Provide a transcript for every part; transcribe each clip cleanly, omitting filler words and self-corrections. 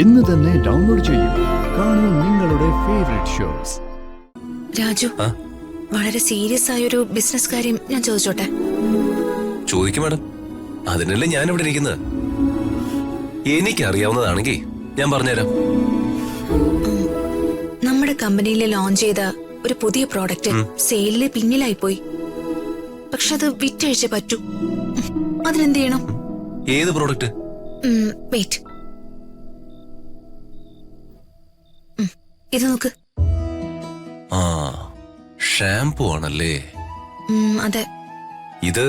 ഇന്ന് തന്നെ ഡൗൺലോഡ് ചെയ്യൂ. കാണൂ നിങ്ങളുടെ ഫേവറേറ്റ് ഷോസ്. രാജു, വളരെ സീരിയസ് ആയ ഒരു ബിസിനസ് കാര്യം ഞാൻ ചോദിച്ചോട്ടെ? ചോദിക്കും മാഡം, അതിനല്ലേ ഞാൻ ഇവിടെ ഇരിക്കുന്നത്. എനിക്കറിയാവുന്നതാണെങ്കിൽ ഞാൻ പറഞ്ഞുതരാം. നമ്മുടെ കമ്പനിയിൽ ലോഞ്ച് ചെയ്ത ഒരു പുതിയ പ്രോഡക്റ്റ് സെയിലില് പിന്നിലായി പോയി. പക്ഷെ അത് വിറ്റഴിച്ചേ പറ്റൂ. അതിനെന്ത് ചെയ്യണം? ഏത് പ്രോഡക്റ്റ്? വെയിറ്റ്, ഇത് നോക്ക്. ആ, ഷാംപൂ ആണല്ലേ? അതെ. ഇത്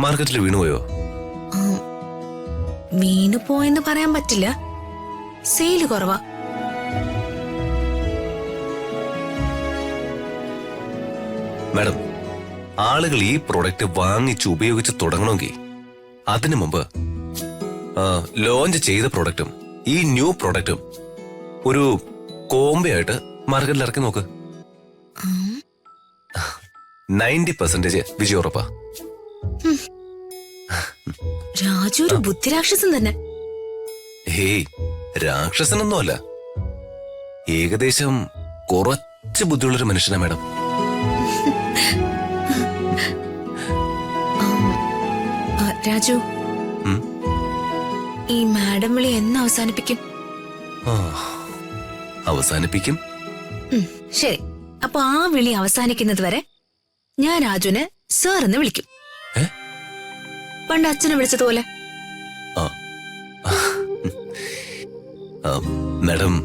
മാർക്കറ്റിൽ വീണുപോയോ? വീണു പോയെന്ന് പറയാൻ പറ്റില്ല, സെയില് കുറവാ. മാഡം, ആളുകൾ ഈ പ്രോഡക്റ്റ് വാങ്ങിച്ച് ഉപയോഗിച്ച് തുടങ്ങണമെങ്കിൽ അതിനു മുമ്പ് ലോഞ്ച് ചെയ്ത പ്രോഡക്റ്റും ഈ ന്യൂ പ്രോഡക്റ്റും ഒരു കോംബയായിട്ട് മാർക്കറ്റിൽ ഇറക്കി നോക്ക്. 90% വിജയം ഉറപ്പാ. രാജു ഒരു ബുദ്ധിരാക്ഷസൻ തന്നെ. ഹേയ്, രാക്ഷസനൊന്നുമല്ല, ഏകദേശം കുറച്ച് ബുദ്ധിയുള്ളൊരു മനുഷ്യനാ മാഡം. രാജു, ഈ മാഡം വിളി എന്ന് അവസാനിപ്പിക്കും? അവസാനിപ്പിക്കും. ശരി, അപ്പൊ ആ വിളി അവസാനിക്കുന്നത് വരെ ഞാൻ രാജുവിനെ സർ എന്ന് വിളിക്കും. പണ്ട് അച്ഛനെ വിളിച്ചതുപോലെ. മാഡം,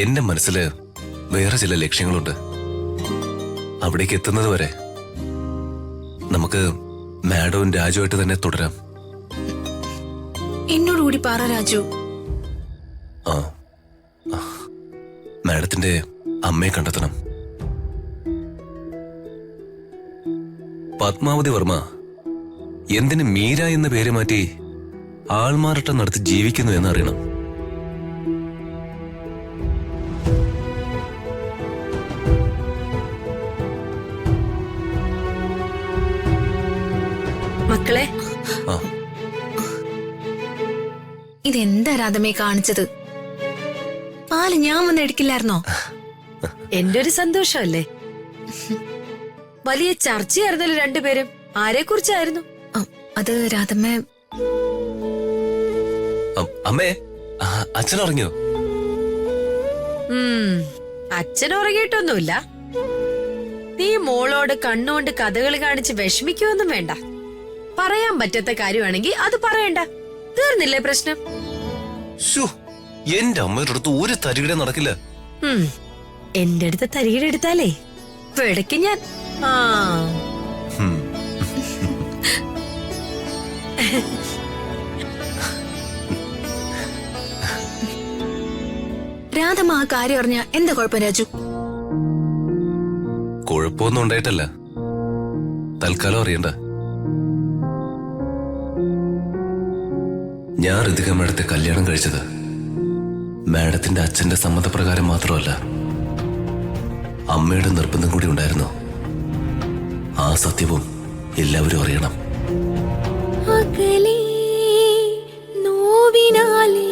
എന്റെ മനസ്സില് വേറെ ചില ലക്ഷ്യങ്ങളുണ്ട്. അവിടേക്ക് എത്തുന്നത് വരെ നമുക്ക് മാഡവും രാജുവായിട്ട് തന്നെ തുടരാം. എന്നോടുകൂടി പറ രാജു. മാഡത്തിന്റെ അമ്മയെ കണ്ടെത്തണം. പത്മാവതി വർമ്മ എന്തിന് മീര എന്ന പേര് മാറ്റി ആൾമാറാട്ടം നടത്തി ജീവിക്കുന്നു എന്നറിയണം. മക്കളെ, ഇതെന്താ രാധമേ കാണിച്ചത്? പാല് ഞാൻ വന്ന് എടുക്കില്ലായിരുന്നോ? എന്റെ ഒരു സന്തോഷമല്ലേ. വലിയ ചർച്ചയായിരുന്നല്ലോ രണ്ടുപേരും. ആരെ കുറിച്ചായിരുന്നു? അത് രാധമ്മ. അമ്മേ, അച്ഛൻ ഉറങ്ങിയോ? അച്ഛൻ ഉറങ്ങിയിട്ടൊന്നുമില്ല. നീ മോളോട് കണ്ണുകൊണ്ട് കഥകൾ കാണിച്ച് വിഷമിക്കുവൊന്നും വേണ്ട. പറയാൻ പറ്റാത്ത കാര്യമാണെങ്കിൽ അത് പറയണ്ട. തീർന്നില്ലേ പ്രശ്നം? എന്റെ അമ്മയുടെ അടുത്ത് ഒരു തരികിടെ നടക്കില്ല. എന്റെ അടുത്ത് തരികിടെ എടുത്താലേ ഇടയ്ക്ക് ഞാൻ രാധമ്മ ആ കാര്യം അറിഞ്ഞ എന്താ കുഴപ്പം രാജു? കുഴപ്പമൊന്നും ഉണ്ടായിട്ടല്ല, തൽക്കാലം അറിയണ്ട. ഞാൻ ഋതിക മാഡത്തെ കല്യാണം കഴിച്ചത് മാഡത്തിന്റെ അച്ഛന്റെ സമ്മതപ്രകാരം മാത്രമല്ല, അമ്മയുടെ നിർബന്ധം കൂടി ഉണ്ടായിരുന്നു. ആ സത്യവും എല്ലാവരും അറിയണം. നോവിനാലേ